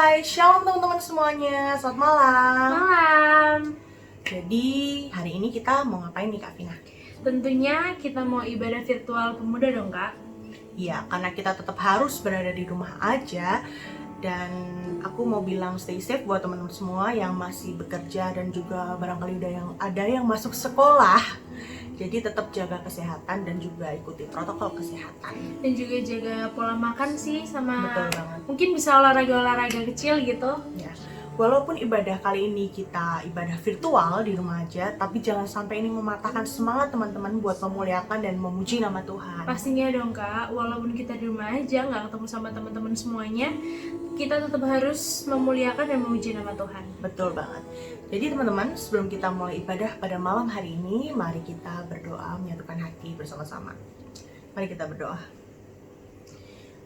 Hai, shalom teman-teman semuanya, selamat malam. Malam. Jadi hari ini kita mau ngapain nih Kak Vina? Tentunya kita mau ibadah virtual pemuda dong Kak. Iya, karena kita tetap harus berada di rumah aja. Dan aku mau bilang stay safe buat teman-teman semua yang masih bekerja dan juga barangkali ada yang masuk sekolah. Jadi tetap jaga kesehatan dan juga ikuti protokol kesehatan. Dan juga jaga pola makan sih, sama Betul banget. mungkin bisa olahraga-olahraga kecil gitu. Ya. Walaupun ibadah kali ini kita ibadah virtual di rumah aja, tapi jangan sampai ini mematahkan semangat teman-teman buat memuliakan dan memuji nama Tuhan. Pastinya dong Kak, walaupun kita di rumah aja nggak ketemu sama teman-teman semuanya, kita tetap harus memuliakan dan memuji nama Tuhan. Betul banget. Jadi teman-teman, sebelum kita mulai ibadah pada malam hari ini, mari kita berdoa menyatukan hati bersama-sama. Mari kita berdoa.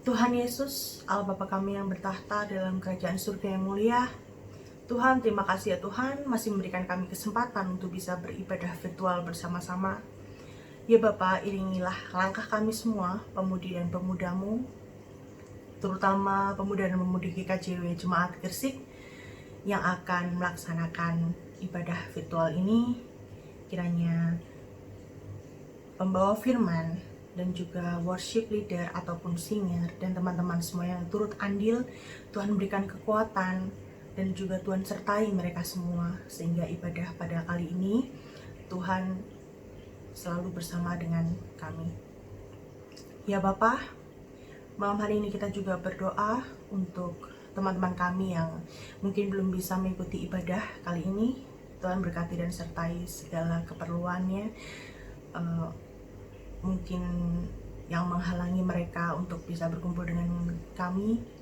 Tuhan Yesus, Allah Bapa kami yang bertahta dalam kerajaan surga yang mulia, Tuhan, terima kasih ya Tuhan masih memberikan kami kesempatan untuk bisa beribadah virtual bersama-sama. Ya Bapak, iringilah langkah kami semua, pemudi dan pemudamu, terutama pemuda dan pemudi GKJW Jemaat Gresik yang akan melaksanakan ibadah virtual ini. Kiranya pembawa firman dan juga worship leader ataupun singer dan teman-teman semua yang turut andil, Tuhan berikan kekuatan dan juga Tuhan sertai mereka semua sehingga ibadah pada kali ini Tuhan selalu bersama dengan kami. Ya Bapa, malam hari ini kita juga berdoa untuk teman-teman kami yang mungkin belum bisa mengikuti ibadah kali ini. Tuhan berkati dan sertai segala keperluannya, mungkin yang menghalangi mereka untuk bisa berkumpul dengan kami,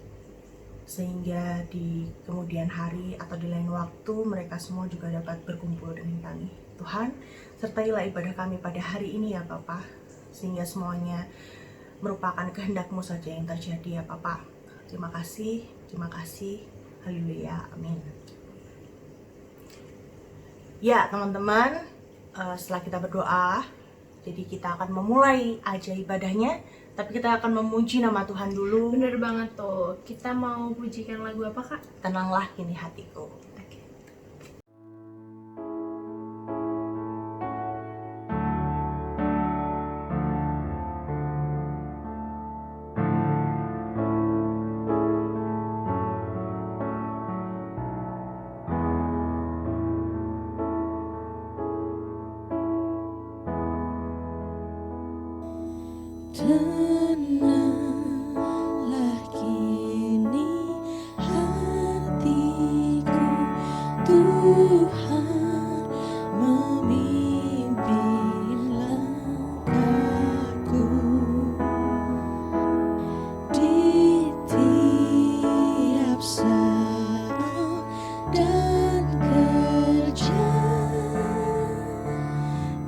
sehingga di kemudian hari atau di lain waktu mereka semua juga dapat berkumpul dengan kami. Tuhan, sertailah ibadah kami pada hari ini ya Bapa, sehingga semuanya merupakan kehendak-Mu saja yang terjadi ya Bapa. Terima kasih, haleluya, amin. Ya teman-teman, setelah kita berdoa, jadi kita akan memulai aja ibadahnya, tapi kita akan memuji nama Tuhan dulu. Bener banget tuh, kita mau pujikan lagu apa Kak? Tenanglah kini hatiku. Tenanglah kini hatiku, Tuhan memimpin langkahku di tiap saat dan kerja.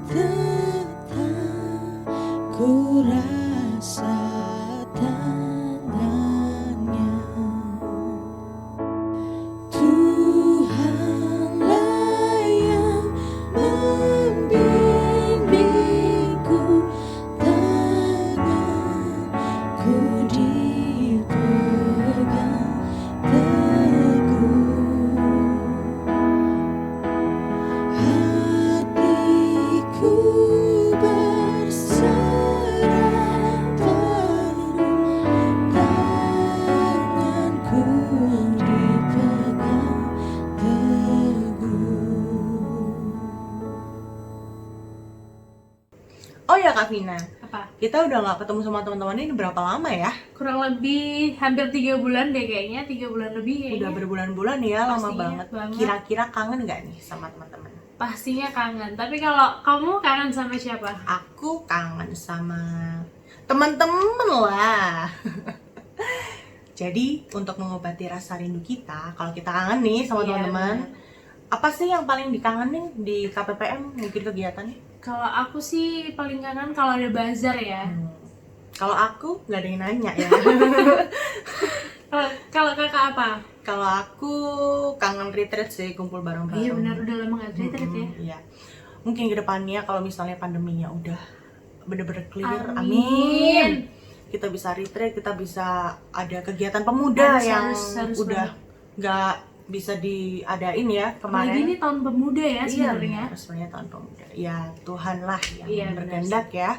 Tetap ku rasa tangannya. Tuhanlah yang membimbingku, tanganku dipegang teguh. Hatiku berserah penuh, tanganku dipegang teguh. Oh ya Kak Vina, Apa? kita udah gak ketemu sama teman-teman ini berapa lama ya? Kurang lebih hampir 3 bulan deh kayaknya, 3 bulan lebih kayaknya. Udah berbulan-bulan ya, lama Pastinya banget. banget. Kira-kira kangen gak nih sama teman-teman? Pastinya kangen, tapi kalau kamu kangen sama siapa? Aku kangen sama teman-teman lah. Jadi untuk mengobati rasa rindu kita, kalau kita kangen nih sama Iya, teman-teman, benar. apa sih yang paling dikangenin di KPPM mungkin kegiatannya? Kalau aku sih paling kangen kalau ada bazar ya. Kalau aku nggak ada yang nanya ya. Kalau kakak apa? Kalau aku kangen retreat sih, kumpul bareng-bareng. Iya benar, udah lama nggak retreat ya. Iya. Mungkin kedepannya kalau misalnya pandeminya udah bener-bener clear, Amin. kita bisa retreat, kita bisa ada kegiatan pemuda Harus yang banget. udah nggak bisa diadain ya Apalagi kemarin. ini tahun pemuda ya sebenarnya. Iya, sebenarnya tahun pemuda. Ya Tuhan lah yang Iya, benar berkehendak ya.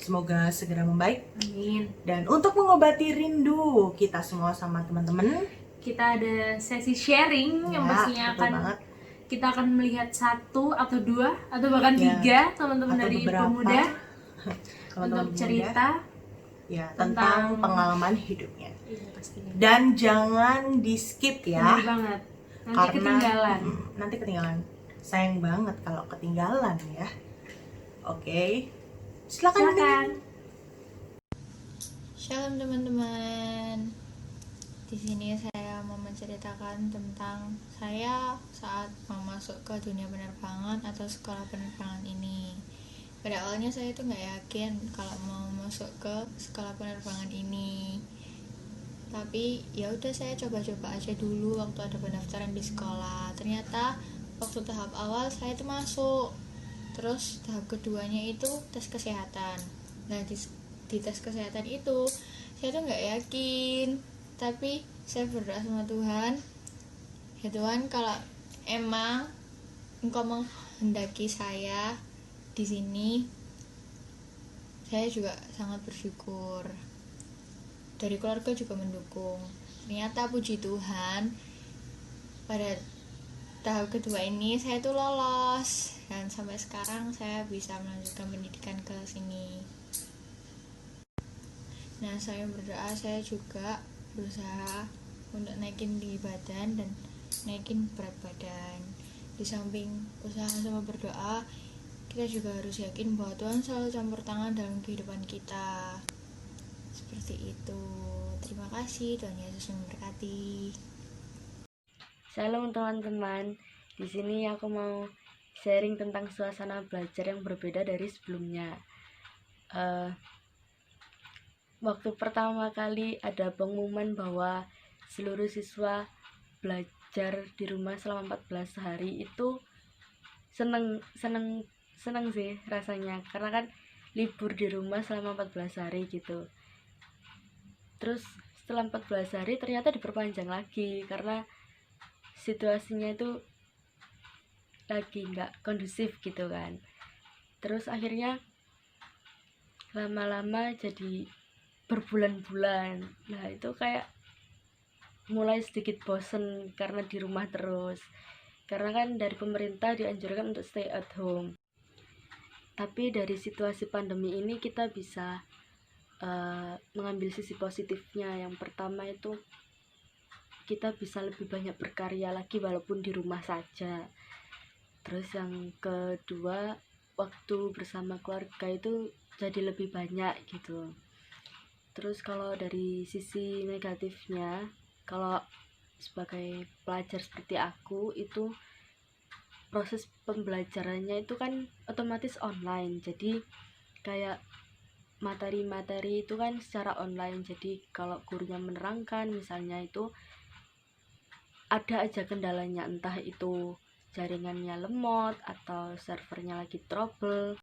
Semoga segera membaik. Amin. Dan untuk mengobati rindu kita semua sama teman-teman, Kita ada sesi sharing yang ya, pastinya betul akan banget. kita akan melihat 1 atau 2 atau bahkan Ya, 3 teman-teman atau dari beberapa pemuda teman-teman untuk pemuda, cerita ya tentang- tentang pengalaman hidupnya. Iya, pastinya. Dan jangan di skip Benar ya, banget. Nanti karena ketinggalan. nanti ketinggalan. Sayang banget kalau ketinggalan ya. Oke, silakan. Silakan. Shalom teman-teman. Di sini saya mau menceritakan tentang saya saat mau masuk ke dunia penerbangan atau sekolah penerbangan ini. Pada awalnya saya itu nggak yakin kalau mau masuk ke sekolah penerbangan ini. Tapi ya udah saya coba-coba aja dulu waktu ada pendaftaran di sekolah. Ternyata waktu tahap awal saya itu masuk. Terus tahap keduanya itu tes kesehatan. Nah di tes kesehatan itu saya tuh nggak yakin, tapi saya berdoa sama Tuhan, ya Tuhan, kalau emang Engkau menghendaki saya di sini, saya juga sangat bersyukur. Dari keluarga juga mendukung. Ternyata puji Tuhan, pada tahap kedua ini saya tuh lolos, dan sampai sekarang saya bisa melanjutkan pendidikan ke sini. Nah, saya berdoa, saya juga berusaha untuk naikin tinggi badan dan naikin berat badan. Di samping usaha sama berdoa, kita juga harus yakin bahwa Tuhan selalu campur tangan dalam kehidupan kita. Seperti itu. Terima kasih, Tuhan Yesus memberkati. Shalom teman-teman. Di sini aku mau sharing tentang suasana belajar yang berbeda dari sebelumnya. Waktu pertama kali ada pengumuman bahwa seluruh siswa belajar di rumah selama 14 hari itu seneng sih rasanya, karena kan libur di rumah selama 14 hari gitu. Terus setelah 14 hari ternyata diperpanjang lagi karena situasinya itu lagi nggak kondusif gitu kan. Terus akhirnya lama-lama jadi berbulan-bulan. Nah itu kayak mulai sedikit bosen karena di rumah terus, karena kan dari pemerintah dianjurkan untuk stay at home. Tapi dari situasi pandemi ini kita bisa mengambil sisi positifnya. Yang pertama itu kita bisa lebih banyak berkarya lagi walaupun di rumah saja. Terus yang kedua, waktu bersama keluarga itu jadi lebih banyak gitu. Terus kalau dari sisi negatifnya, kalau sebagai pelajar seperti aku, itu proses pembelajarannya itu kan otomatis online. Jadi kayak materi-materi itu kan secara online. Jadi kalau gurunya menerangkan misalnya itu ada aja kendalanya, entah itu jaringannya lemot atau servernya lagi trouble.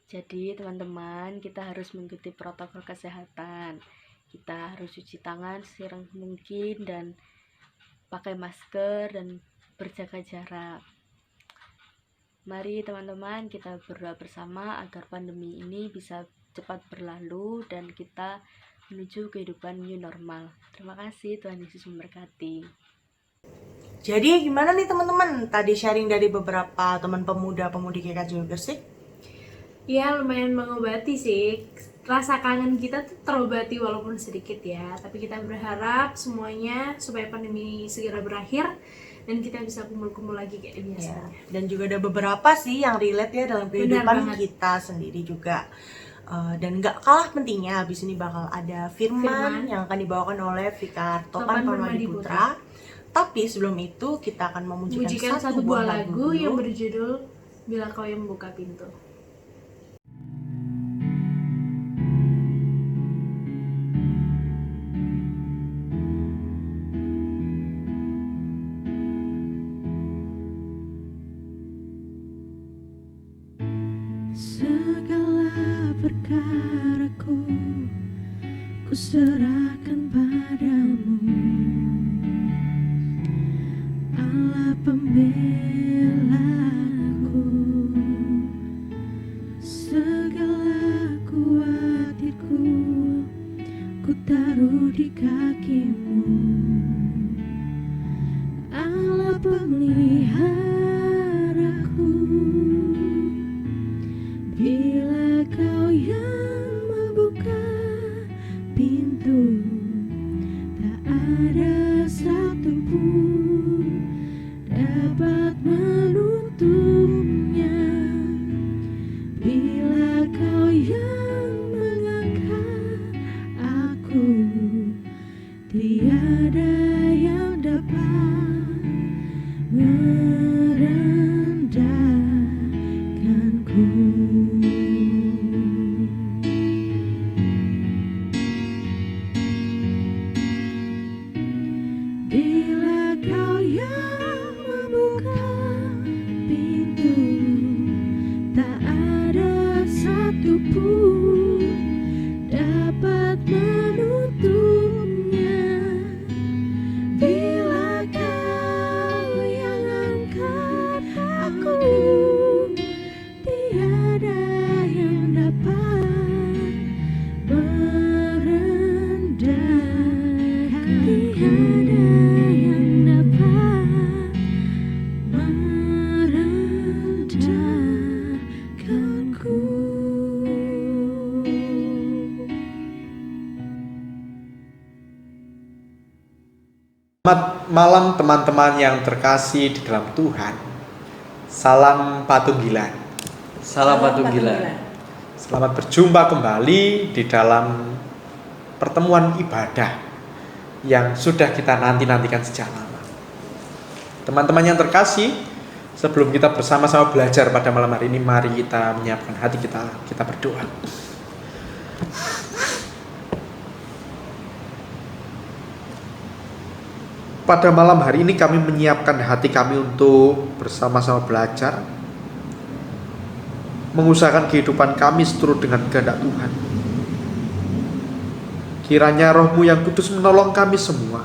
Jadi teman-teman, kita harus mengikuti protokol kesehatan. Kita harus cuci tangan sesering mungkin dan pakai masker dan berjaga jarak. Mari teman-teman, kita berdoa bersama agar pandemi ini bisa cepat berlalu dan kita menuju kehidupan new normal. Terima kasih, Tuhan Yesus memberkati. Jadi gimana nih teman-teman? Tadi sharing dari beberapa teman pemuda-pemudi GKJ Gresik. Ya lumayan mengobati sih, rasa kangen kita tuh terobati walaupun sedikit ya. Tapi kita berharap semuanya supaya pandemi segera berakhir dan kita bisa kumpul-kumpul lagi kayak Ya, biasanya. dan juga ada beberapa sih yang relate ya dalam kehidupan banget. kita sendiri juga. Dan gak kalah pentingnya, habis ini bakal ada firman yang akan dibawakan oleh Vikar Topan Permadi Putra. Tapi sebelum itu kita akan memujikan satu buah lagu yang dulu. berjudul Bila Kau Yang Membuka Pintu. Segala perkaraku ku serahkan padamu. membelaku, segala kuatirku ku taruh di kakimu, Allah pemeliharaku. Bila kau yang membuka pintu, tak ada satupun dapat menutupnya. Bila kau yang mengangkat aku, tiada yang dapat merendahkanku. Bila kau yang membuka pintu, tak ada satupun dapat menutupnya. Bila kau yang angkat aku, tiada yang dapat merendahkan. Tiada yang dapat merendahkanku. Selamat malam teman-teman yang terkasih di dalam Tuhan. Salam Patunggilan. Salam Patunggilan. Selamat berjumpa kembali di dalam pertemuan ibadah yang sudah kita nanti-nantikan sejak lama. Teman-teman yang terkasih, sebelum kita bersama-sama belajar pada malam hari ini, mari kita menyiapkan hati kita berdoa. Pada malam hari ini kami menyiapkan hati kami untuk bersama-sama belajar, mengusahakan kehidupan kami seturut dengan kehendak Tuhan. Kiranya Roh-Mu yang kudus menolong kami semua,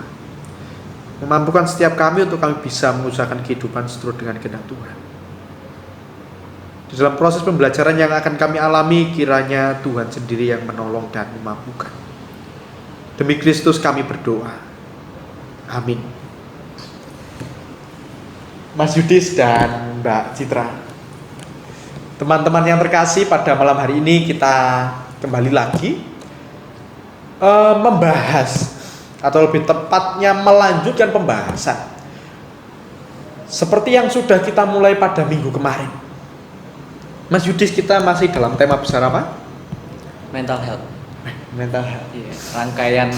memampukan setiap kami untuk kami bisa mengusahakan kehidupan seturut dengan kehendak Tuhan. Di dalam proses pembelajaran yang akan kami alami, kiranya Tuhan sendiri yang menolong dan memampukan. Demi Kristus kami berdoa. Amin. Mas Yudis dan Mbak Citra, teman-teman yang terkasih, pada malam hari ini kita kembali lagi membahas, atau lebih tepatnya melanjutkan pembahasan seperti yang sudah kita mulai pada minggu kemarin. Mas Yudis, kita masih dalam tema besar apa? Mental health. Mental health. Iya, rangkaian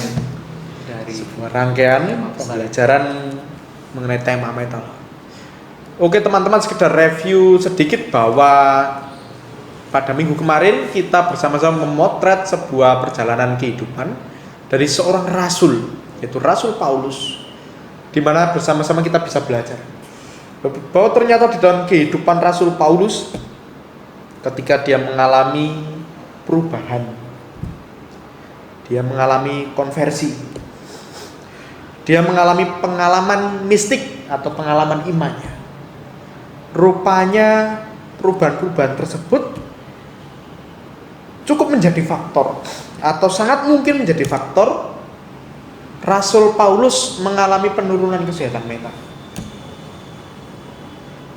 dari Sebuah rangkaian pembelajaran mengenai tema mental. Oke teman-teman, sekedar review sedikit bahwa pada minggu kemarin kita bersama-sama memotret sebuah perjalanan kehidupan dari seorang rasul, yaitu Rasul Paulus, di mana bersama-sama kita bisa belajar bahwa ternyata di dalam kehidupan Rasul Paulus, ketika dia mengalami perubahan, dia mengalami konversi, dia mengalami pengalaman mistik atau pengalaman imannya, rupanya perubahan-perubahan tersebut cukup menjadi faktor, atau sangat mungkin menjadi faktor Rasul Paulus mengalami penurunan kesehatan mental.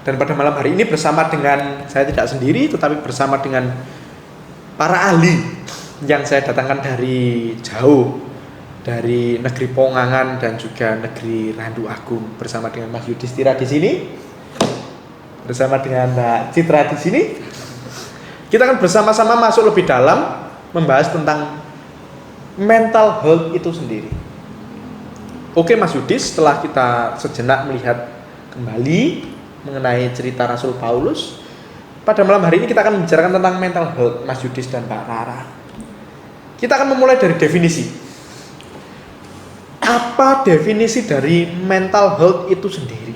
Dan pada malam hari ini bersama dengan, saya tidak sendiri tetapi bersama dengan para ahli yang saya datangkan dari jauh, dari negeri Pongangan dan juga negeri Randu Agung, bersama dengan Mas Yudhistira di sini, bersama dengan Mbak Citra di sini. Kita akan bersama-sama masuk lebih dalam membahas tentang mental health itu sendiri. Oke Mas Yudhis, setelah kita sejenak melihat kembali mengenai cerita Rasul Paulus, pada malam hari ini kita akan membicarakan tentang mental health, Mas Yudhis dan Mbak Rara. Kita akan memulai dari definisi. Apa definisi dari mental health itu sendiri?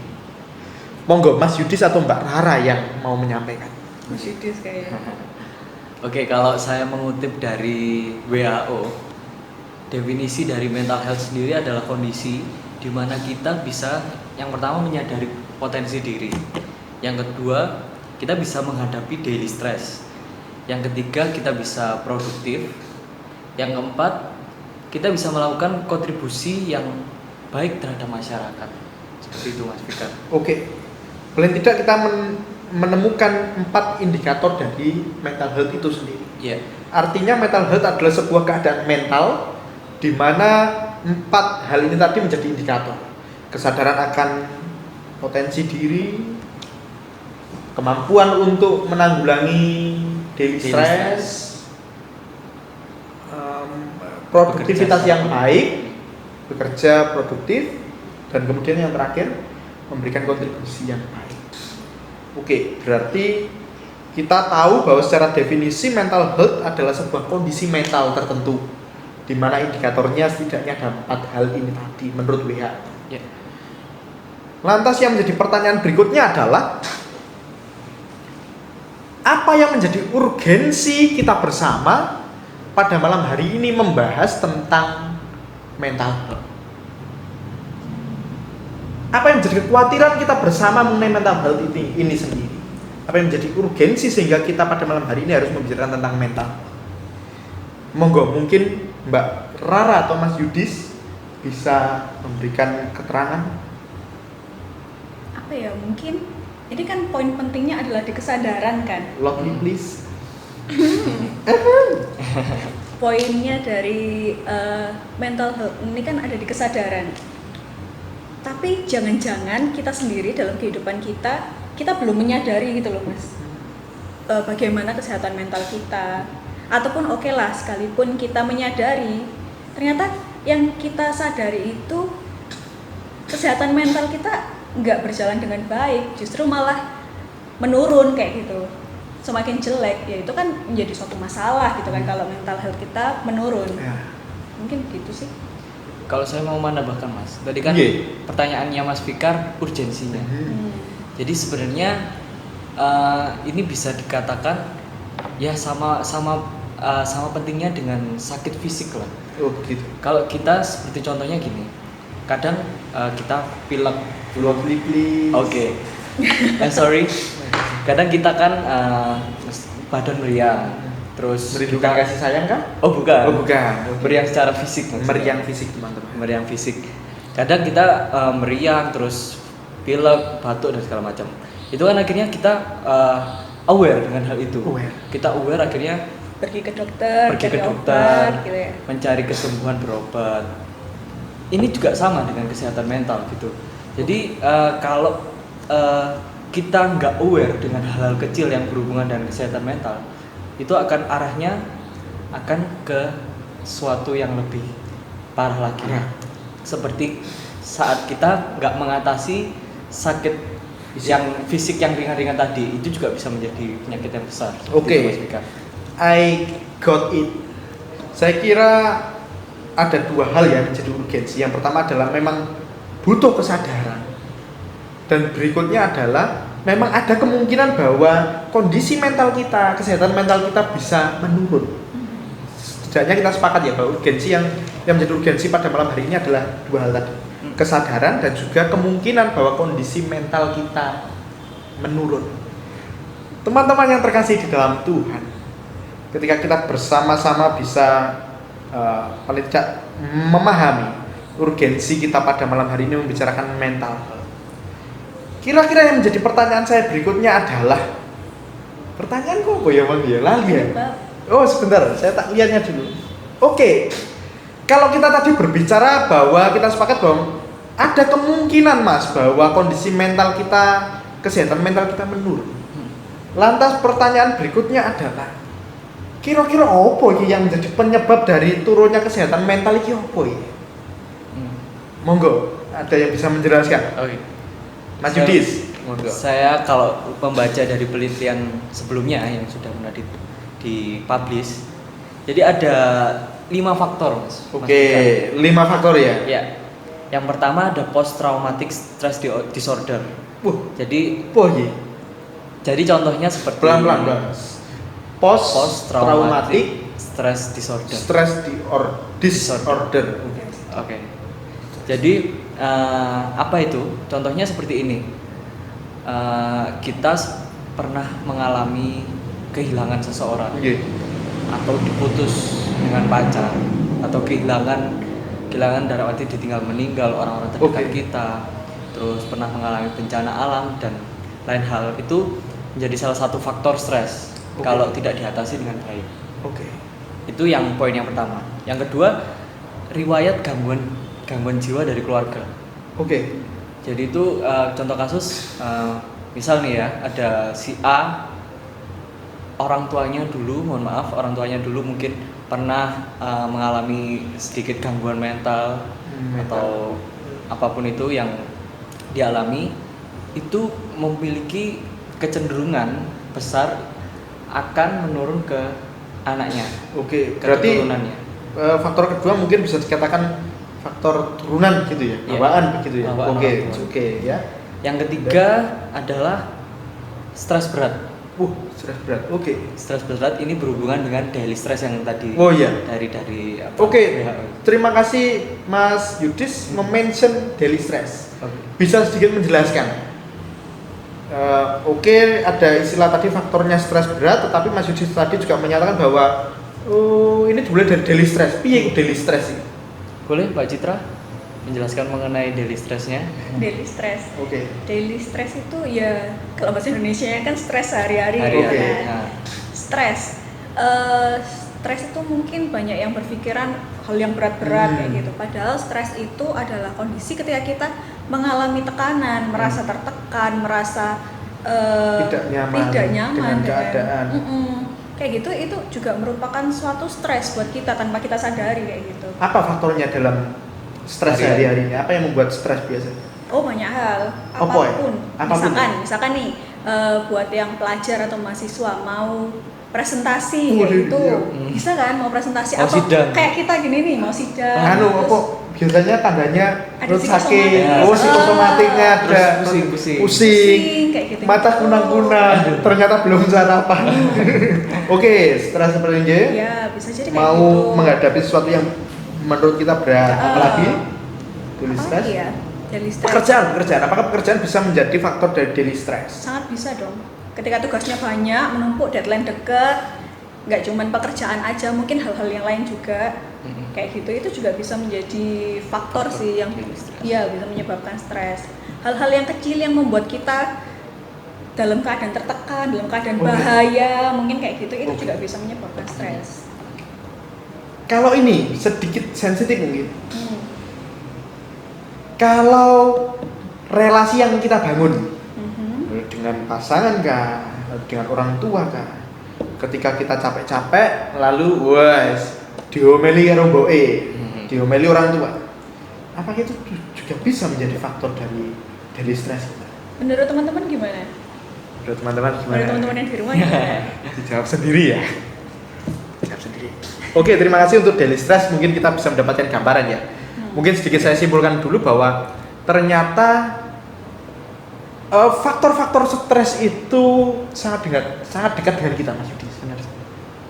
Monggo Mas Yudhis atau Mbak Rara yang mau menyampaikan. Mas Yudhis kayaknya. Oke, kalau saya mengutip dari WHO, definisi dari mental health sendiri adalah kondisi di mana kita bisa yang pertama menyadari potensi diri. Yang kedua, kita bisa menghadapi daily stress. Yang ketiga, kita bisa produktif. Yang keempat, kita bisa melakukan kontribusi yang baik terhadap masyarakat. Seperti itu Mas Fikar. Oke. Paling tidak kita menemukan 4 indikator dari mental health itu sendiri. Iya. Artinya mental health adalah sebuah keadaan mental di mana 4 hal ini tadi menjadi indikator. Kesadaran akan potensi diri, kemampuan untuk menanggulangi daily stress, produktivitas yang baik, bekerja produktif, dan kemudian yang terakhir memberikan kontribusi yang baik. Oke, berarti kita tahu bahwa secara definisi mental health adalah sebuah kondisi mental tertentu di mana indikatornya setidaknya ada 4 hal ini tadi menurut WHO. Ya. Lantas yang menjadi pertanyaan berikutnya adalah apa yang menjadi urgensi kita bersama pada malam hari ini membahas tentang mental health? Apa yang menjadi kekhawatiran kita bersama mengenai mental health ini sendiri? Apa yang menjadi urgensi sehingga kita pada malam hari ini harus membicarakan tentang mental health? Monggo, mungkin Mbak Rara atau Mas Yudis bisa memberikan keterangan. Apa ya, mungkin ini kan poin pentingnya adalah di kesadaran kan. Loudly please. Poinnya dari mental health ini kan ada di kesadaran. Tapi jangan-jangan kita sendiri dalam kehidupan kita belum menyadari gitu loh Mas, bagaimana kesehatan mental kita. Ataupun oke lah, sekalipun kita menyadari, ternyata yang kita sadari itu kesehatan mental kita nggak berjalan dengan baik, justru malah menurun kayak gitu, semakin jelek. Ya itu kan menjadi suatu masalah gitu kan kalau mental health kita menurun. Mungkin gitu sih. Kalau saya mau menambahkan Mas, tadi kan pertanyaannya Mas Fikar urgensinya. Jadi sebenarnya ini bisa dikatakan ya sama pentingnya dengan sakit fisik lah. Oh gitu. Kalau kita seperti contohnya gini, kadang kita pilek. Please. Oke. Sorry. Kadang kita kan badan meriang. Terus Merindukan kasih sayang kan? Oh bukan. Oh bukan. Meriang secara fisik maksudnya. Meriang fisik teman-teman. Meriang fisik. Kadang kita meriang terus pilek, batuk dan segala macam. Itu kan akhirnya kita aware dengan hal itu. Kita aware akhirnya pergi ke dokter, obat, gitu ya. mencari kesembuhan berobat. Ini juga sama dengan kesehatan mental gitu. Jadi kalau kita nggak aware dengan hal-hal kecil yang berhubungan dengan kesehatan mental, itu akan arahnya akan ke suatu yang lebih parah lagi. Seperti saat kita nggak mengatasi sakit yang fisik yang ringan-ringan tadi, itu juga bisa menjadi penyakit yang besar. Oke. I got it. Saya kira ada 2 hal yang menjadi urgensi. Yang pertama adalah memang butuh kesadaran. Dan berikutnya adalah memang ada kemungkinan bahwa kondisi mental kita, kesehatan mental kita bisa menurun. Setidaknya kita sepakat ya bahwa urgensi yang menjadi urgensi pada malam hari ini adalah 2 hal tadi. Kesadaran dan juga kemungkinan bahwa kondisi mental kita menurun. Teman-teman yang terkasih di dalam Tuhan, ketika kita bersama-sama bisa paling tidak memahami urgensi kita pada malam hari ini membicarakan mental health. Kira-kira yang menjadi pertanyaan saya berikutnya adalah, pertanyaan kok apa ya Bang ya? Lali ya? Oh sebentar, saya tak lihatnya dulu. Oke. Kalau kita tadi berbicara bahwa kita sepakat bahwa ada kemungkinan Mas bahwa kondisi mental kita, kesehatan mental kita menurun. Lantas pertanyaan berikutnya adalah, kira-kira apa yang menjadi penyebab dari turunnya kesehatan mental ini apa ya? Monggo, ada yang bisa menjelaskan? Oke. Mas Yudis, monggo. Saya kalau membaca dari penelitian sebelumnya yang sudah pernah dipublish, jadi ada 5 faktor Mas. Oke, 5 faktor ya? Ya. Yang pertama ada post traumatic stress disorder. Jadi jadi contohnya seperti pelan-pelan post traumatic stress disorder. Disorder. Oke. Jadi apa itu? Contohnya seperti ini. kita pernah mengalami kehilangan seseorang Nggih. atau diputus dengan pacar atau kehilangan dalam arti ditinggal meninggal orang-orang terdekat Oke. kita, terus pernah mengalami bencana alam dan lain hal, itu menjadi salah satu faktor stres Oke. kalau tidak diatasi dengan baik. Oke. Itu yang poin yang pertama. Yang kedua, riwayat gangguan jiwa dari keluarga. Oke. Jadi itu contoh kasus, misal nih ya, ada si A, orang tuanya dulu mungkin pernah mengalami sedikit gangguan mental atau apapun itu yang dialami, itu memiliki kecenderungan besar akan menurun ke anaknya, Oke. ke Berarti keturunannya. faktor kedua mungkin bisa dikatakan faktor turunan gitu ya, Iya. bawaan begitu ya. Bawaan Oke, orang tua. oke ya. Yang ketiga adalah stres berat. Stres berat. Oke. Stres berat ini berhubungan dengan daily stress yang tadi. Oh iya. Dari apa? Oke. WHO. Terima kasih Mas Yudis mention daily stress. Oke. Bisa sedikit menjelaskan? Oke, ada istilah tadi faktornya stres berat, tetapi Mas Yudis tadi juga menyatakan bahwa ini dimulai dari daily stress. Piye itu daily stress ini? Boleh Mbak Citra menjelaskan mengenai daily stressnya? Daily stress. Oke. Daily stress itu ya kalau bahasa Indonesia kan stres sehari-hari Hari-hari. gitu kan. Nah, Stres. Stres itu mungkin banyak yang berpikiran hal yang berat-berat kayak gitu. Padahal stres itu adalah kondisi ketika kita mengalami tekanan, merasa tertekan, merasa Tidak nyaman dengan dengan keadaan. Kayak gitu, itu juga merupakan suatu stres buat kita tanpa kita sadari kayak gitu. Apa faktornya dalam stres Hari-hari. sehari-hari ini? Apa yang membuat stres biasanya? Oh, banyak hal. Apa ya? Apapun. Apapun. Misalkan nih buat yang pelajar atau mahasiswa mau presentasi Waduh, kayak gitu. iya. Bisa kan mau presentasi Mau atau sidang. kayak kita gini nih mau sidang. Anu terus apa biasanya tandanya Ada perut sakit, psikosomatik. psikosomatiknya ada, Terus pusing. pusing, pusing kayak gitu. mata kunang-kunang, ternyata belum sarapan. Oke, stres seperti ini Ya, bisa jadi kayak mau gitu. menghadapi sesuatu yang menurut kita berat, Ah. apalagi daily Apalagi stress. ya? Daily stress. Pekerjaan, apakah pekerjaan bisa menjadi faktor dari daily stress? Sangat bisa dong. Ketika tugasnya banyak, menumpuk, deadline deket, nggak cuman pekerjaan aja, mungkin hal-hal yang lain juga kayak gitu, itu juga bisa menjadi faktor sih yang iya bisa menyebabkan stres. Hal-hal yang kecil yang membuat kita dalam keadaan tertekan, dalam keadaan bahaya, mungkin kayak gitu, itu juga bisa menyebabkan stres. Kalau ini sedikit sensitif mungkin. Kalau relasi yang kita bangun dengan pasangan kah, dengan orang tua kah, ketika kita capek-capek lalu wes diomeli karo mboke, diomeli orang tua, apakah itu juga bisa menjadi faktor dari stres kita? Menurut teman-teman gimana? Menurut teman-teman gimana? Menurut teman-teman yang di rumah gimana? Dijawab sendiri ya. Dijawab sendiri. Oke, terima kasih untuk daily stress. Mungkin kita bisa mendapatkan gambaran ya. Mungkin sedikit saya simpulkan dulu bahwa ternyata faktor-faktor stres itu sangat dekat dengan kita, Mas Yudi, sebenarnya.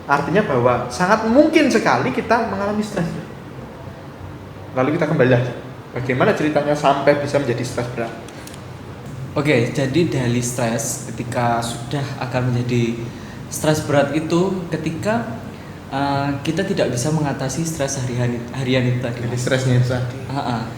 Artinya bahwa sangat mungkin sekali kita mengalami stres. Lalu kita kembali lagi. Bagaimana ceritanya sampai bisa menjadi stres berat? Oke, jadi daily stress ketika sudah akan menjadi stres berat itu ketika kita tidak bisa mengatasi stres harian itu tadi. Jadi stresnya itu tadi.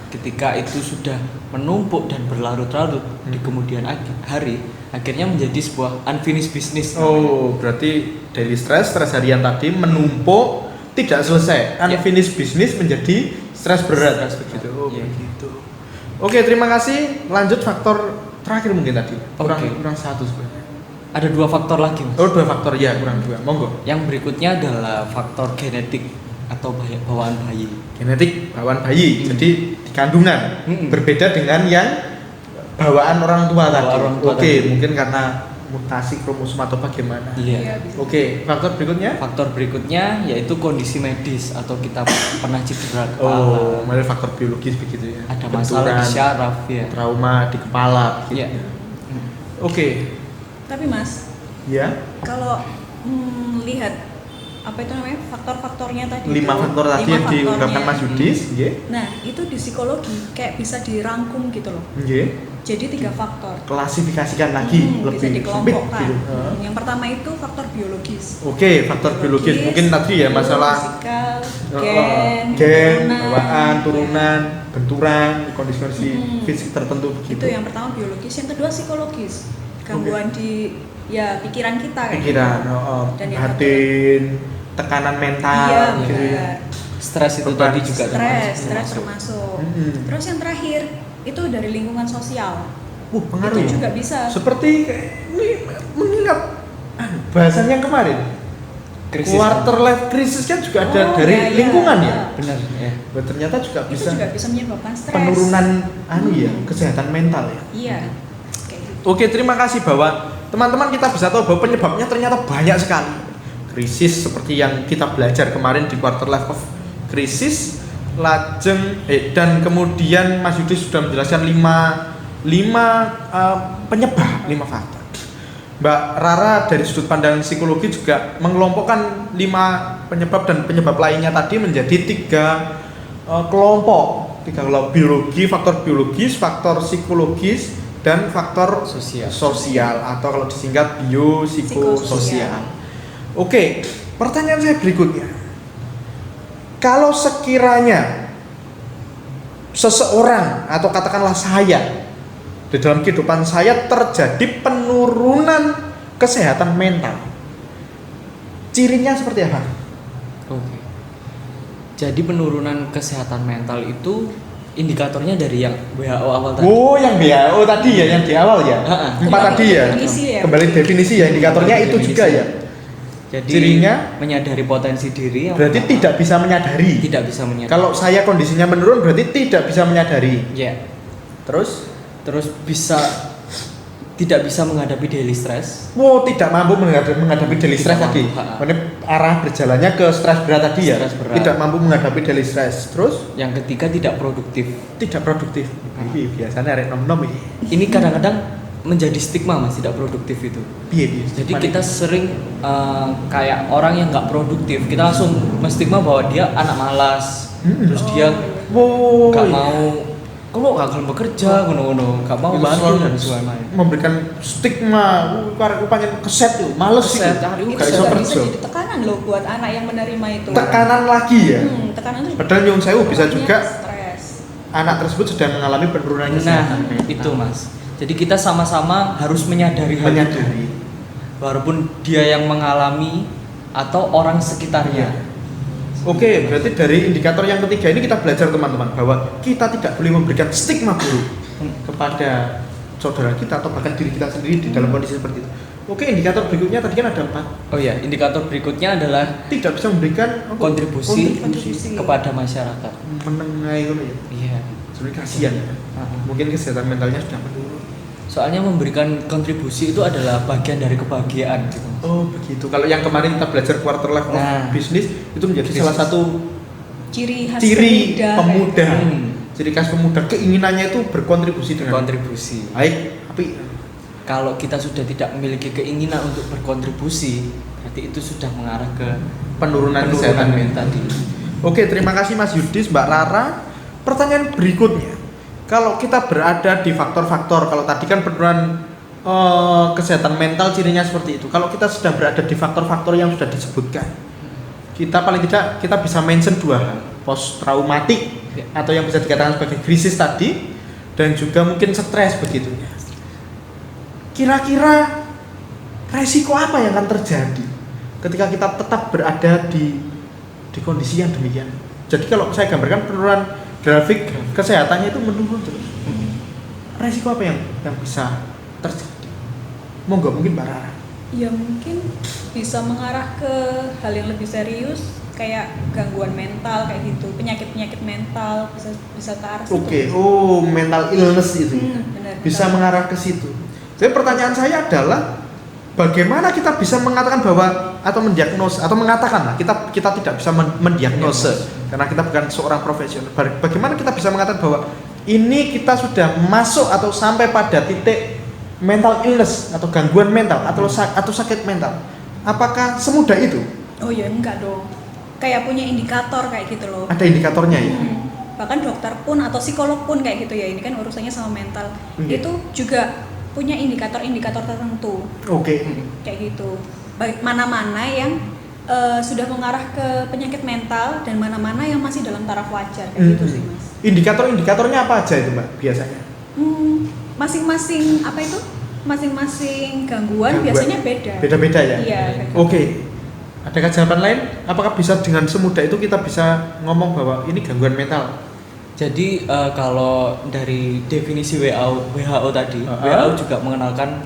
Ketika itu sudah menumpuk dan berlarut-larut di kemudian hari, akhirnya menjadi sebuah unfinished business. Oh, berarti daily stress harian tadi menumpuk tidak selesai. Unfinished business menjadi stres berat. Begitu. Oh, Iya. begitu. Oke, terima kasih. Lanjut faktor terakhir mungkin tadi. Kurang satu sebenarnya. Ada 2 faktor lagi, Mas. Oh, 2 faktor ya, kurang 2. Monggo. Yang berikutnya adalah faktor genetik atau bawaan bayi. Genetik bawaan bayi. Jadi di kandungan. Berbeda dengan yang bawaan orang tua tadi. Orang tua Oke, tadi. mungkin karena mutasi kromosom atau bagaimana. Iya. Oke, faktor berikutnya? Faktor berikutnya yaitu kondisi medis atau kita pernah cedera kepala. Oh, mulai faktor biologis begitu ya. Ada masalah di Benturan, syaraf ya. trauma di kepala gitu. Iya. Oke. Tapi Mas, Ya. kalau lihat apa itu namanya faktor-faktornya tadi 5 itu, faktor tadi 5 yang diungkapkan faktornya. Mas Yudis, nggih. Nah, itu di psikologi kayak bisa dirangkum gitu loh. Nggih. jadi 3 faktor. Klasifikasikan lagi Bisa lebih sempit dikelompokkan. gitu. Yang pertama itu faktor biologis. Oke, faktor biologis mungkin tadi ya masalah fisikal, gen, gen, bawaan, turunan, benturan, kondisi-kondisi fisik tertentu Itu begitu. yang pertama biologis, yang kedua psikologis. Gangguan di pikiran kita kayak Pikiran, gitu. Dan yang batin, tekanan mental Iya, gitu ya. benar. Stres itu Beban. tadi juga Stres termasuk. termasuk. Mm-mm. Terus yang terakhir itu dari lingkungan sosial. Pengaruh. Itu juga bisa. Seperti ini mengingat bahasan yang kemarin. Krisis Quarter life crisis kan juga ada Oh, dari iya, iya. lingkungan ya. benar ya. Ternyata juga Itu bisa juga bisa menyebabkan stres. penurunan kesehatan mental ya. Iya. Kayak gitu. Oke, terima kasih bahwa teman-teman kita bisa tahu bahwa penyebabnya ternyata banyak sekali. Krisis seperti yang kita belajar kemarin di quarter life of crisis, lajeng dan kemudian Mas Yudi sudah menjelaskan 5 penyebab, 5 faktor. Mbak Rara dari sudut pandang psikologi juga mengelompokkan 5 penyebab dan penyebab lainnya tadi menjadi 3 kelompok. 3 kelompok: biologi, faktor biologis, faktor psikologis, dan faktor sosial atau kalau disingkat biopsikososial. Oke, pertanyaan saya berikutnya. Kalau sekiranya seseorang atau katakanlah saya di dalam kehidupan saya terjadi penurunan kesehatan mental, cirinya seperti apa? Oke. Jadi penurunan kesehatan mental itu indikatornya dari yang WHO awal tadi. Oh, yang WHO tadi ya, yang di awal ya. Ha-ha. 4 tadi ya. Definisi ya. Kembali definisi ya, indikatornya itu Definisi. juga ya. Jadi Cirinya menyadari potensi diri yang berarti pertama. tidak bisa menyadari. Tidak bisa menyadari. Kalau saya kondisinya menurun berarti tidak bisa menyadari. Ya. Terus bisa tidak bisa menghadapi daily stress. Wow, tidak mampu menghadapi daily Tidak stress mampu, tadi. ha-ha. Ini arah berjalannya ke stres berat tadi ya. Stres berat. Tidak mampu menghadapi daily stress. Terus Yang ketiga tidak produktif. tidak produktif. Ini biasanya arek nom-nom iki. Ini kadang-kadang menjadi stigma Mas, tidak produktif itu. Piye. Jadi kita sering kayak orang yang nggak produktif, kita langsung menstigma bahwa dia anak malas, terus dia wow, nggak iya. mau, kalau nggak akan bekerja, ngono-ngono, nggak mau Itu bantu selalu dan sebagainya. memberikan stigma, karek upanya keset tuh, males sih. Keset, hari Itu Gak iso juga kerja. bisa jadi tekanan loh buat anak yang menerima itu. Tekanan lagi ya. Tekanan itu Padahal nyuwun sewu bisa artinya juga stres. anak tersebut sedang mengalami penurunan Nah, kesehatan mental. itu Mas. Jadi kita sama-sama harus menyadari hal itu. Menyadari. Walaupun dia yang mengalami atau orang sekitarnya. Oke, berarti dari indikator yang ketiga ini kita belajar teman-teman bahwa kita tidak boleh memberikan stigma buruk kepada saudara kita atau bahkan diri kita sendiri di dalam kondisi seperti itu. Oke, indikator berikutnya tadi kan ada 4. Oh ya, indikator berikutnya adalah Tidak bisa memberikan apa? kontribusi Kontribusi. kepada masyarakat. menengah itu ya. Iya. Sebenarnya kasihan ya. Mungkin kesehatan mentalnya sudah menurun. Soalnya memberikan kontribusi itu adalah bagian dari kebahagiaan gitu. Oh, begitu. Kalau yang kemarin kita belajar quarter life of Nah. business itu menjadi Business. salah satu Ciri khas ciri pemuda. Hmm. Ciri khas pemuda, keinginannya itu berkontribusi dengan Kontribusi. baik, tapi Kalau kita sudah tidak memiliki keinginan untuk berkontribusi, berarti itu sudah mengarah ke penurunan kesehatan mental. tadi. Oke, terima kasih Mas Yudis, Mbak Rara. Pertanyaan berikutnya, kalau kita berada di faktor-faktor, kalau tadi kan penurunan kesehatan mental cirinya seperti itu. Kalau kita sudah berada di faktor-faktor yang sudah disebutkan, kita paling tidak kita bisa mention 2 hal, post traumatik Ya. atau yang bisa dikatakan sebagai krisis tadi, dan juga mungkin stres begitu. Kira-kira resiko apa yang akan terjadi ketika kita tetap berada di kondisi yang demikian? Jadi kalau saya gambarkan penurunan grafik kesehatannya itu menurun terus. Resiko apa yang bisa terjadi? Monggo mungkin Mbak Rara. Ya mungkin bisa mengarah ke hal yang lebih serius kayak gangguan mental kayak gitu, penyakit-penyakit mental bisa ke arah situ. Oke, oh mental illness itu Benar, bisa benar. mengarah ke situ. Jadi pertanyaan saya adalah bagaimana kita bisa mengatakan bahwa atau mendiagnosa atau mengatakan lah kita tidak bisa mendiagnosa karena kita bukan seorang profesional. Bagaimana kita bisa mengatakan bahwa ini kita sudah masuk atau sampai pada titik mental illness atau gangguan mental atau sakit mental? Apakah semudah itu? Oh ya enggak dong. Kayak punya indikator kayak gitu loh. Ada indikatornya ya. bahkan dokter pun atau psikolog pun kayak gitu ya, ini kan urusannya sama mental. Itu juga punya indikator-indikator tertentu. Oke. Kayak gitu. Baik mana-mana yang sudah mengarah ke penyakit mental dan mana-mana yang masih dalam taraf wajar kayak gitu sih, Mas. Indikator-indikatornya apa aja itu, Mbak, biasanya? Masing-masing apa itu? Masing-masing gangguan biasanya beda. Beda-beda ya? Iya. Oke. Adakah jawaban lain? Apakah bisa dengan semudah itu kita bisa ngomong bahwa ini gangguan mental? Jadi kalau dari definisi WHO tadi, WHO juga mengenalkan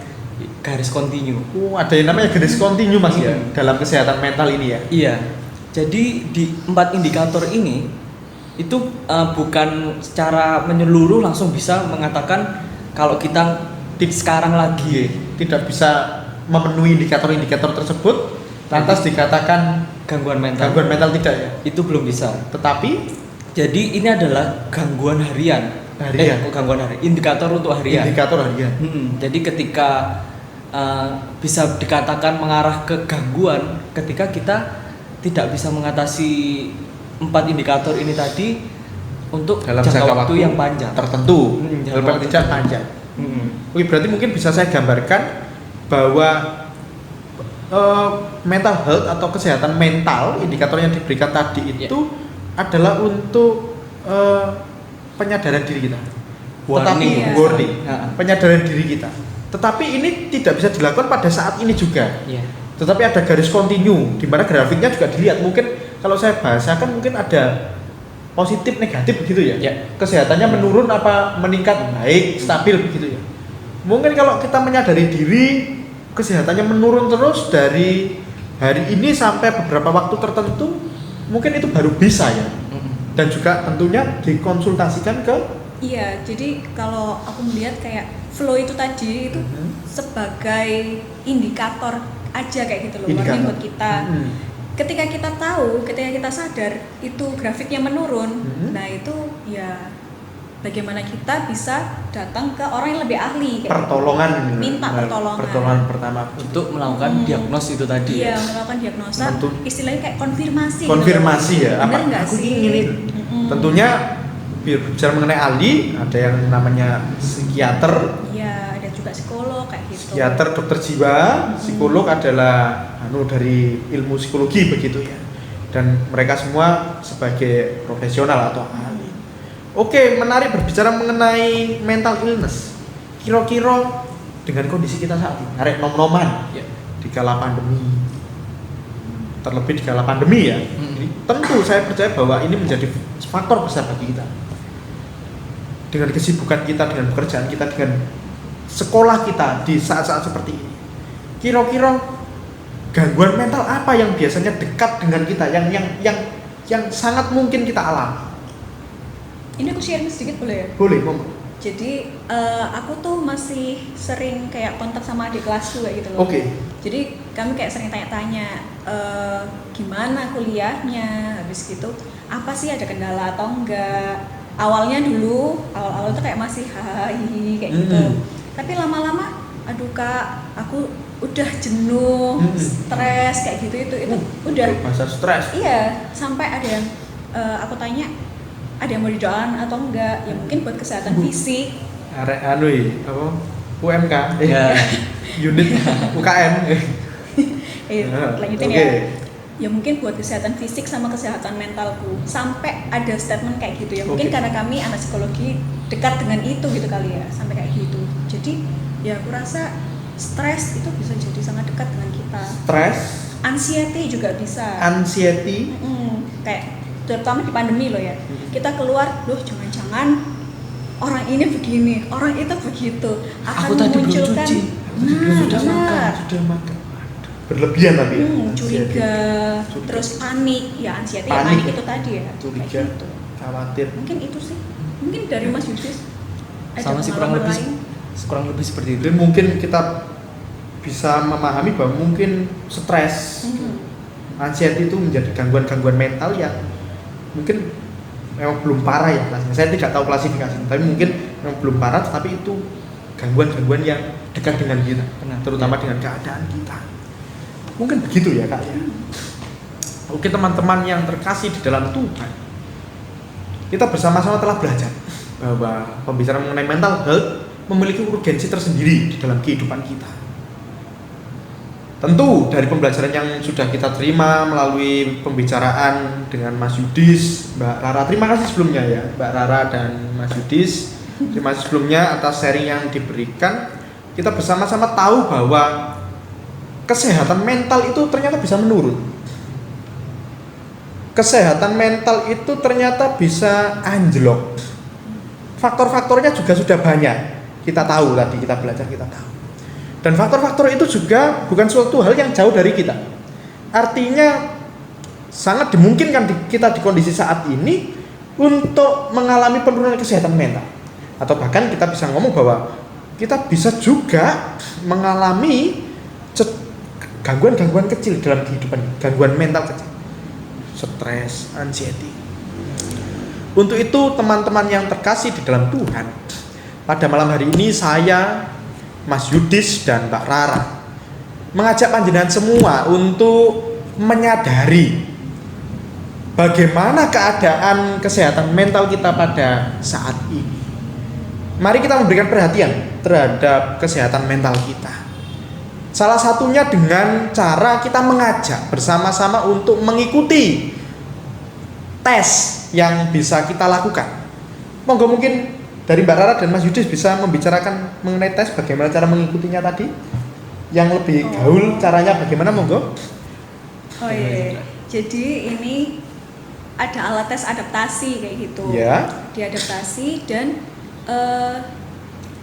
garis kontinu. Ada yang namanya garis kontinu, Mas, ya, dalam kesehatan mental ini ya? Iya. Jadi di 4 indikator ini itu bukan secara menyeluruh langsung bisa mengatakan kalau kita sekarang lagi tidak bisa memenuhi indikator-indikator tersebut lantas dikatakan gangguan mental. Gangguan mental tidak ya? Itu belum bisa. Tetapi jadi ini adalah gangguan harian. Gangguan harian. Indikator untuk harian. Indikator harian. Jadi ketika bisa dikatakan mengarah ke gangguan ketika kita tidak bisa mengatasi 4 indikator ini tadi untuk dalam jangka waktu yang panjang tertentu. Dalam tidak panjang. Oke, berarti mungkin bisa saya gambarkan bahwa mental health atau kesehatan mental, indikator yang diberikan tadi itu adalah untuk penyadaran diri kita. Warning. Penyadaran diri kita. Tetapi ini tidak bisa dilakukan pada saat ini juga. Tetapi ada garis kontinu di mana grafiknya juga dilihat. Mungkin kalau saya bahasakan mungkin ada positif negatif begitu ya. Kesehatannya menurun apa meningkat, baik, stabil begitu ya. Mungkin kalau kita menyadari diri kesehatannya menurun terus dari hari ini sampai beberapa waktu tertentu, mungkin itu baru bisa ya. Dan juga tentunya dikonsultasikan ke. Iya, jadi kalau aku melihat kayak flow itu tadi itu sebagai indikator aja kayak gitu loh, warning buat kita. Ketika kita tahu, ketika kita sadar itu grafiknya menurun, nah itu ya bagaimana kita bisa datang ke orang yang lebih ahli kayak pertolongan gitu. Minta pertolongan pertama untuk melakukan diagnos itu tadi. Iya, melakukan diagnosa, istilahnya kayak konfirmasi gitu. Ya, bener nggak aku sih? ingin tentunya bicara mengenai ahli, ada yang namanya psikiater. Iya, ada juga psikolog kayak gitu. Psikiater, dokter jiwa, psikolog adalah dari ilmu psikologi begitu ya. Dan mereka semua sebagai profesional atau ahli. Oke, menarik berbicara mengenai mental illness. Kira-kira dengan kondisi kita saat ini, arek nom-noman di kala pandemi. Terlebih di kala pandemi ya. Tentu saya percaya bahwa ini menjadi faktor besar bagi kita. Dengan kesibukan kita, dengan pekerjaan kita, dengan sekolah kita di saat-saat seperti ini. Kira-kira gangguan mental apa yang biasanya dekat dengan kita, yang sangat mungkin kita alami? Ini aku sharing sedikit boleh ya? Boleh, monggo. Jadi aku tuh masih sering kayak kontak sama adik kelasku kayak gitu loh. Oke. Jadi kami kayak sering tanya-tanya gimana kuliahnya, habis gitu apa sih ada kendala atau enggak. Awal-awal tuh kayak masih hai kayak gitu. Tapi lama-lama aduh Kak, aku udah jenuh, stres kayak gitu itu udah masa stres. Iya, sampai ada yang aku tanya ada yang mau didoakan atau enggak, ya mungkin buat kesehatan fisik. UMK unit UKM. Lanjutin ya. Ya mungkin buat kesehatan fisik sama kesehatan mentalku. Sampai ada statement kayak gitu ya. Mungkin karena kami anak psikologi dekat dengan itu gitu kali ya, sampai kayak gitu. Jadi ya aku rasa stres itu bisa jadi sangat dekat dengan kita. Stres, anxiety juga bisa. Anxiety. Kayak terutama di pandemi loh ya. Kita keluar, jangan-jangan orang ini begini, orang itu begitu. Akan memunculkan sudah makan. Berlebihan tapi curiga, terus panik, ya anxiety panik itu tadi ya. Curiga, gitu. khawatir. Mungkin itu sih. Mungkin dari Mas Yudis sama sih kurang lebih seperti itu. Dan mungkin kita bisa memahami bahwa mungkin stres, anxiety itu menjadi gangguan-gangguan mental yang mungkin memang belum parah ya kelasnya. Saya tidak tahu klasifikasi, tapi mungkin memang belum parah, tapi itu gangguan-gangguan yang dekat dengan kita, terutama dengan keadaan kita. Mungkin begitu ya Kak ya. Oke teman-teman yang terkasih di dalam Tuhan, kita bersama-sama telah belajar bahwa pembicaraan mengenai mental health memiliki urgensi tersendiri di dalam kehidupan kita. Tentu dari pembelajaran yang sudah kita terima melalui pembicaraan dengan Mas Yudis, Mbak Rara, terima kasih sebelumnya ya Mbak Rara dan Mas Yudis, terima kasih sebelumnya atas sharing yang diberikan. Kita bersama-sama tahu bahwa kesehatan mental itu ternyata bisa menurun. Kesehatan mental itu ternyata bisa anjlok. Faktor-faktornya juga sudah banyak. Kita tahu tadi, kita belajar, kita tahu. Dan faktor-faktor itu juga bukan suatu hal yang jauh dari kita. Artinya sangat dimungkinkan kita di kondisi saat ini untuk mengalami penurunan kesehatan mental. Atau bahkan kita bisa ngomong bahwa kita bisa juga mengalami gangguan-gangguan kecil dalam kehidupan, gangguan mental kecil. Stres, anxiety. Untuk itu teman-teman yang terkasih di dalam Tuhan, pada malam hari ini saya, Mas Yudis dan Mbak Rara mengajak panjenengan semua untuk menyadari bagaimana keadaan kesehatan mental kita pada saat ini. Mari kita memberikan perhatian terhadap kesehatan mental kita. Salah satunya dengan cara kita mengajak bersama-sama untuk mengikuti tes yang bisa kita lakukan. Monggo mungkin dari Mbak Rara dan Mas Yudis bisa membicarakan mengenai tes, bagaimana cara mengikutinya tadi. Yang lebih gaul caranya bagaimana, monggo. Oh iya. Jadi ini ada alat tes adaptasi kayak gitu. Ya. Diadaptasi dan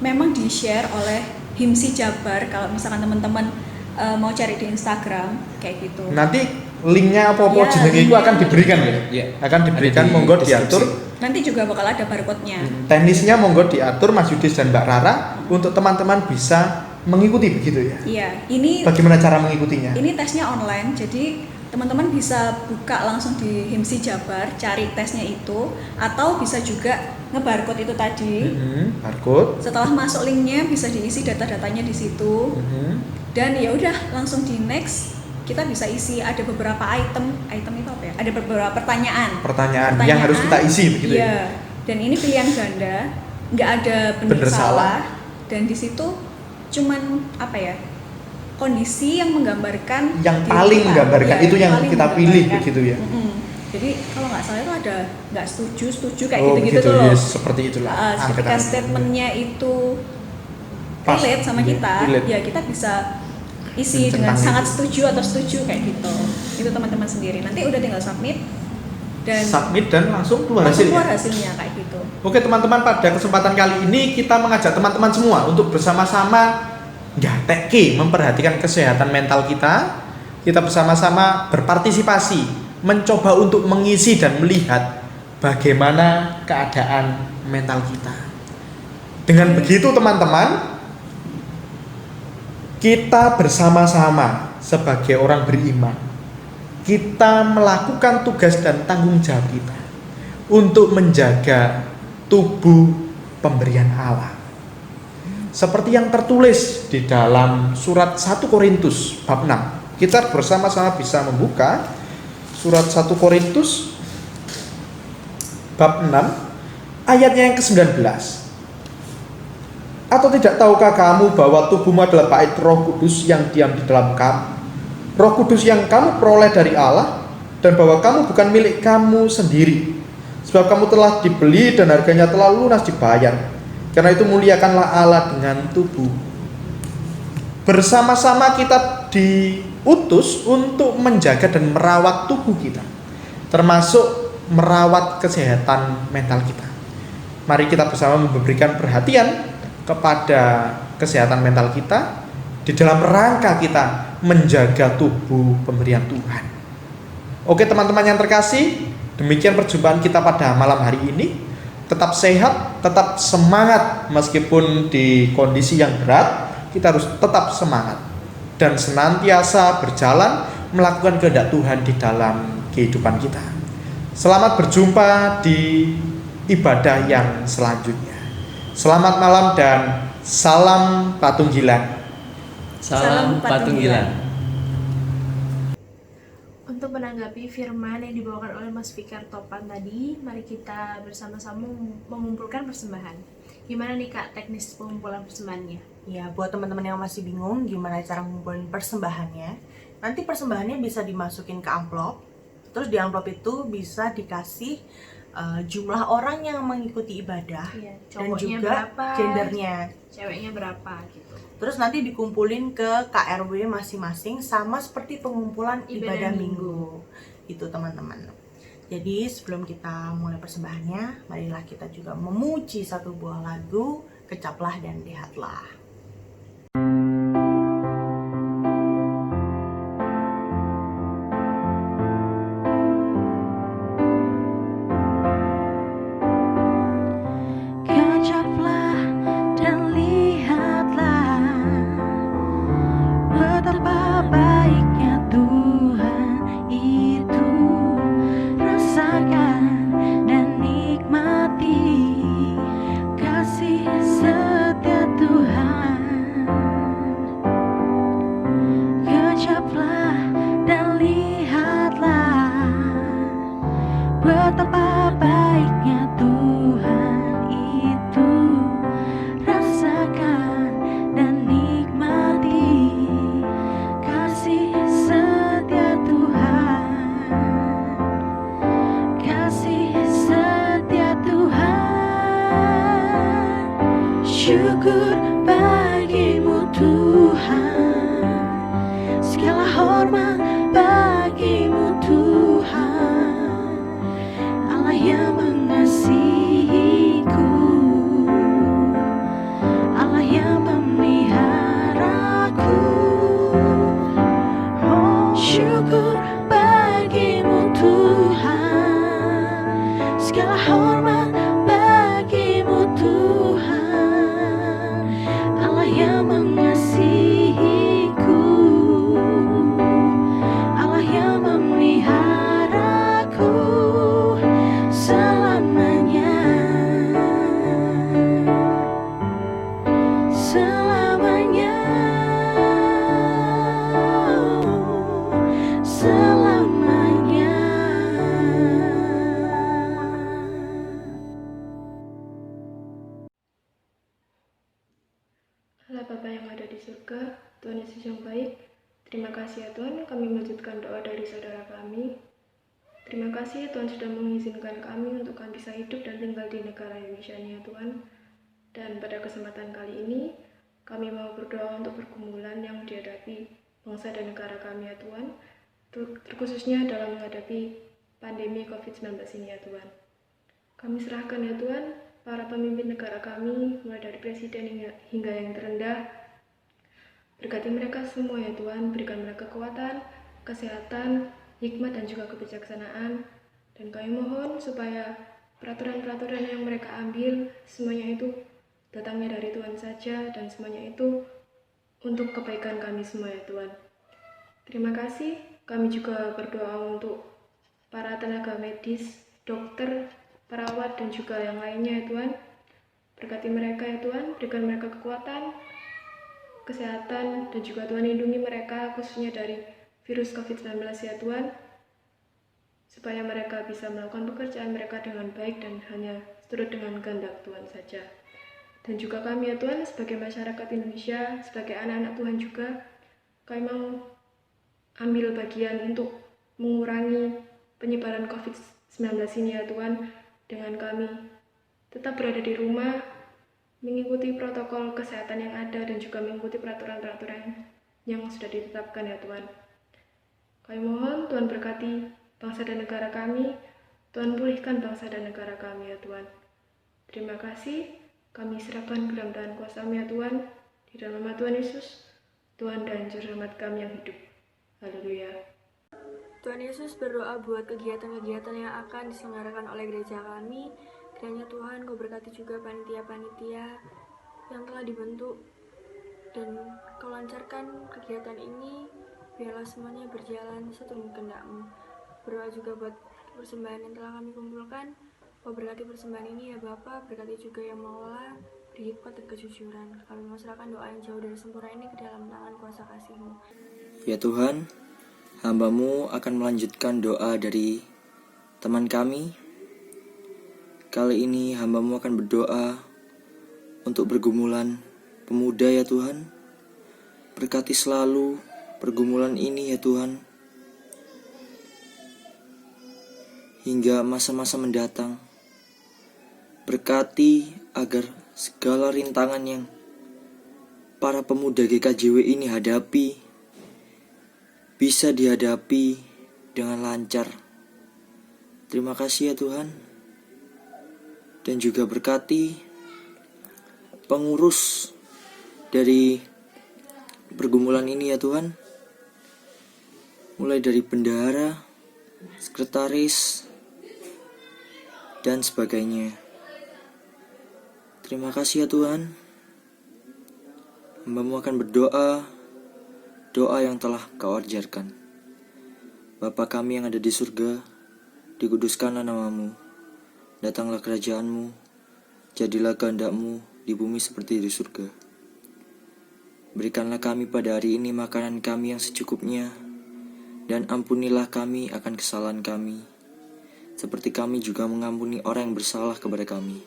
memang di-share oleh Himsi Jabar kalau misalkan teman-teman mau cari di Instagram kayak gitu. Nanti linknya apa-apa Ya, jenenge itu linknya akan diberikan ya. Iya. Akan diberikan, Ada di monggo deskripsi. diatur. Nanti juga bakal ada barcode-nya. Teknisnya monggo diatur Mas Yudis dan Mbak Rara untuk teman-teman bisa mengikuti begitu ya. Iya, ini Bagaimana cara mengikutinya? ini tesnya online. Jadi teman-teman bisa buka langsung di Himsi Jabar, cari tesnya itu, atau bisa juga ngebarcode itu tadi. Barcode. Setelah masuk linknya bisa diisi data-datanya di situ. Dan ya udah langsung di next. Kita bisa isi ada beberapa item itu apa ya? Ada beberapa pertanyaan yang harus kita isi begitu iya. ya. Dan ini pilihan ganda, nggak ada benar Bener salah. salah. Dan di situ cuman apa ya? Kondisi yang menggambarkan Yang diri paling kita. menggambarkan Iya, itu yang paling kita pilih menggambarkan. begitu ya. Jadi kalau nggak salah itu ada nggak setuju kayak Oh, gitu-gitu begitu, tuh loh. yes, seperti itulah. Ketika statementnya itu Pas, relate sama kita, relate. ya kita bisa isi dengan Tentang sangat itu. setuju atau setuju kayak gitu. Itu teman-teman sendiri. Nanti udah tinggal submit dan Submit dan langsung keluar langsung hasilnya. keluar hasilnya kayak gitu. Oke teman-teman, pada kesempatan kali ini kita mengajak teman-teman semua untuk bersama-sama ngateke memperhatikan kesehatan mental kita. Kita bersama-sama berpartisipasi, mencoba untuk mengisi dan melihat bagaimana keadaan mental kita. Dengan begitu teman-teman, kita bersama-sama sebagai orang beriman, kita melakukan tugas dan tanggung jawab kita untuk menjaga tubuh pemberian Allah. Seperti yang tertulis di dalam surat 1 Korintus bab 6. Kita bersama-sama bisa membuka surat 1 Korintus bab 6 ayatnya yang ke-19. Atau tidak tahukah kamu bahwa tubuhmu adalah bait Roh Kudus yang diam di dalam kamu? Roh Kudus yang kamu peroleh dari Allah, dan bahwa kamu bukan milik kamu sendiri, sebab kamu telah dibeli dan harganya telah lunas dibayar. Karena itu muliakanlah Allah dengan tubuh. Bersama-sama kita diutus untuk menjaga dan merawat tubuh kita, termasuk merawat kesehatan mental kita. Mari kita bersama memberikan perhatian kepada kesehatan mental kita di dalam rangka kita menjaga tubuh pemberian Tuhan. Oke teman-teman yang terkasih, demikian perjumpaan kita pada malam hari ini. Tetap sehat, tetap semangat meskipun di kondisi yang berat, kita harus tetap semangat dan senantiasa berjalan melakukan kehendak Tuhan di dalam kehidupan kita. Selamat berjumpa di ibadah yang selanjutnya. Selamat malam dan salam Patunggilan. Salam Patunggilan. Untuk penanganan menanggapi firman yang dibawakan oleh Mas Fikar Topan tadi, mari kita bersama-sama mengumpulkan persembahan. Gimana nih Kak teknis pengumpulan persembahannya? Ya, buat teman-teman yang masih bingung gimana cara ngumpulin persembahannya, nanti persembahannya bisa dimasukin ke amplop. Terus di amplop itu bisa dikasih jumlah orang yang mengikuti ibadah Iya, dan cowoknya juga berapa, gendernya. ceweknya berapa gitu. Terus nanti dikumpulin ke KRW masing-masing sama seperti pengumpulan ibadah Ibadah minggu. Itu teman-teman. Jadi sebelum kita mulai persembahannya, marilah kita juga memuji satu buah lagu, Kecaplah dan Lihatlah. Kecaplah dan lihatlah betapa baiknya Tuhan itu. Rasakan dan nikmati kasih setia Tuhan. Kecaplah dan lihatlah betapa baiknya Tuhan itu. Rasakan dan nikmati kasih setia Tuhan. Kasih setia Tuhan. Syukur bagimu Tuhan. Segala hormat bagimu Tuhan. Allah yang mengasihiku, Allah yang memeliharaku. Oh, syukur bagimu Tuhan. Segala hormat bagimu Tuhan. Allah yang mengasihiku, Allah yang memeliharaku selamanya. Selamanya. Selamanya. Allah Bapa yang ada di surga, Tuhan Yesus yang baik, terima kasih ya Tuhan, kami melanjutkan doa dari saudara kami. Terima kasih Tuhan sudah mengizinkan kami untuk kami bisa hidup dan tinggal di negara Indonesia ini ya Tuhan. Dan pada kesempatan kali ini, kami mau berdoa untuk pergumulan yang dihadapi bangsa dan negara kami ya Tuhan, terkhususnya dalam menghadapi pandemi COVID-19 ini ya Tuhan. Kami serahkan ya Tuhan, para pemimpin negara kami, mulai dari presiden hingga yang terendah. Berkati mereka semua ya Tuhan, berikan mereka kekuatan, kesehatan, hikmat dan juga kebijaksanaan. Dan kami mohon supaya peraturan-peraturan yang mereka ambil, semuanya itu datangnya dari Tuhan saja, dan semuanya itu untuk kebaikan kami semua ya Tuhan. Terima kasih, kami juga berdoa untuk para tenaga medis, dokter, perawat dan juga yang lainnya ya Tuhan. Berkati mereka ya Tuhan, berikan mereka kekuatan, kesehatan dan juga Tuhan lindungi mereka khususnya dari virus COVID-19 ya Tuhan, supaya mereka bisa melakukan pekerjaan mereka dengan baik dan hanya seturut dengan kehendak Tuhan saja. Dan juga kami ya Tuhan sebagai masyarakat Indonesia, sebagai anak-anak Tuhan juga, kami mau ambil bagian untuk mengurangi penyebaran COVID-19 ini ya Tuhan, dengan kami tetap berada di rumah, mengikuti protokol kesehatan yang ada dan juga mengikuti peraturan-peraturan yang sudah ditetapkan ya Tuhan. Kami mohon Tuhan berkati bangsa dan negara kami, Tuhan pulihkan bangsa dan negara kami ya Tuhan. Terima kasih, kami serahkan ke dalam tangan kuasa-Mu ya Tuhan, di dalam nama Tuhan Yesus, Tuhan dan Juru Selamat kami yang hidup. Haleluya. Tuhan Yesus berdoa buat kegiatan-kegiatan yang akan diselenggarakan oleh gereja kami. Kiranya Tuhan Kau berkati juga panitia-panitia yang telah dibentuk, dan Kau lancarkan kegiatan ini, biarlah semuanya berjalan seturut kehendak-Mu. Berdoa juga buat persembahan yang telah kami kumpulkan. Kau berkati persembahan ini ya Bapa, berkati juga yang mengelola, beri hikmat dan kejujuran. Kami mau serahkan doa yang jauh dari sempurna ini ke dalam tangan kuasa kasih-Mu. Ya Tuhan, Hamba-Mu akan melanjutkan doa dari teman kami. Kali ini hamba-Mu akan berdoa untuk pergumulan pemuda ya Tuhan. Berkati selalu pergumulan ini ya Tuhan, hingga masa-masa mendatang. Berkati agar segala rintangan yang para pemuda GKJW ini hadapi bisa dihadapi dengan lancar. Terima kasih ya Tuhan. Dan juga berkati pengurus dari pergumulan ini ya Tuhan, mulai dari bendahara, sekretaris, dan sebagainya. Terima kasih ya Tuhan. Hamba-Mu akan berdoa doa yang telah Kau ajarkan. Bapa kami yang ada di surga, dikuduskanlah nama-Mu, datanglah kerajaan-Mu, jadilah kehendak-Mu di bumi seperti di surga. Berikanlah kami pada hari ini makanan kami yang secukupnya, dan ampunilah kami akan kesalahan kami, seperti kami juga mengampuni orang yang bersalah kepada kami.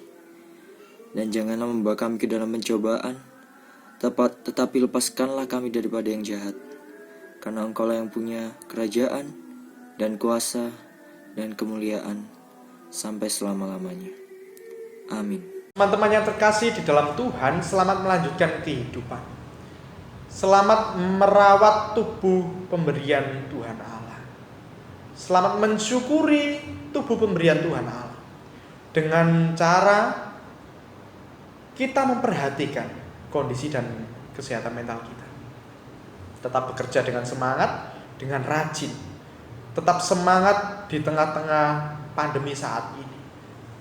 Dan janganlah membawa kami ke dalam pencobaan, tetapi lepaskanlah kami daripada yang jahat. Karena Engkau-lah yang punya kerajaan, dan kuasa, dan kemuliaan, sampai selama-lamanya. Amin. Teman-teman yang terkasih di dalam Tuhan, selamat melanjutkan kehidupan. Selamat merawat tubuh pemberian Tuhan Allah. Selamat mensyukuri tubuh pemberian Tuhan Allah dengan cara kita memperhatikan kondisi dan kesehatan mental kita. Tetap bekerja dengan semangat, dengan rajin. Tetap semangat di tengah-tengah pandemi saat ini.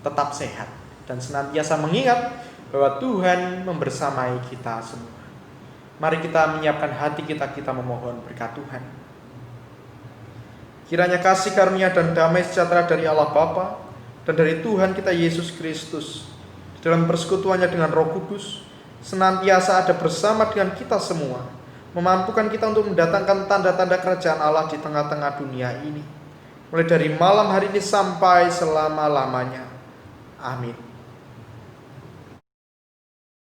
Tetap sehat dan senantiasa mengingat bahwa Tuhan membersamai kita semua. Mari kita menyiapkan hati kita memohon berkat Tuhan. Kiranya kasih karunia dan damai sejahtera dari Allah Bapa dan dari Tuhan kita Yesus Kristus dalam persekutuannya dengan Roh Kudus senantiasa ada bersama dengan kita semua, memampukan kita untuk mendatangkan tanda-tanda kerajaan Allah di tengah-tengah dunia ini, mulai dari malam hari ini sampai selama-lamanya. Amin.